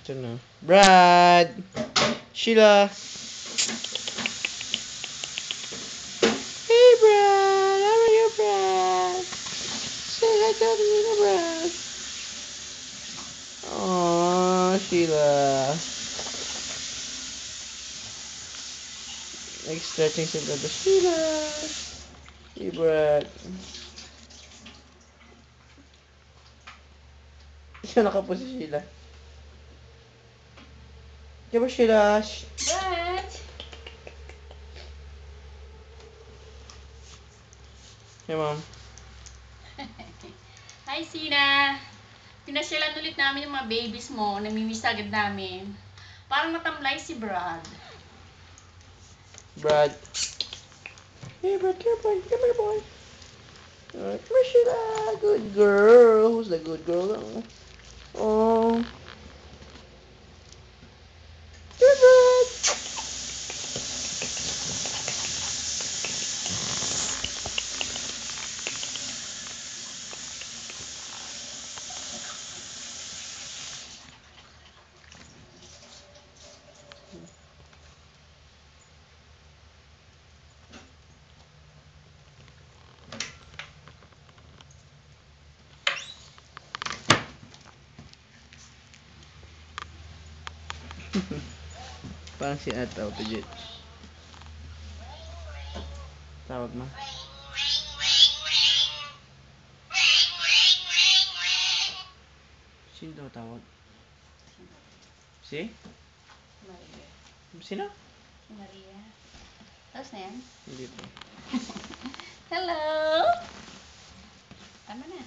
Ito na. Brad! Sheila! Hey, Brad! How are you, Brad? Say hi to the Brad. Aww, Sheila. Nag-stretching si Brad. Sheila! Hey, Brad. Siya nakapo si Sheila. Diba, Sheila? Brad! Hey, Mom. Hi, Sina! Pinasyalan ulit namin yung mga babies mo. Namimiss agad namin. Parang natamlay si Brad. Brad. Hey, Brad, come here, boy. Come here, boy. Alright, come here, Sheila. Good girl. Who's the good girl? Oh. Good, Brad. Parang si Ate Auto Jet. Tawag mo. Sino daw tawag? Si? Maria. Sino? Maria. Tapos na yan? Hindi po. Hello! Tama na.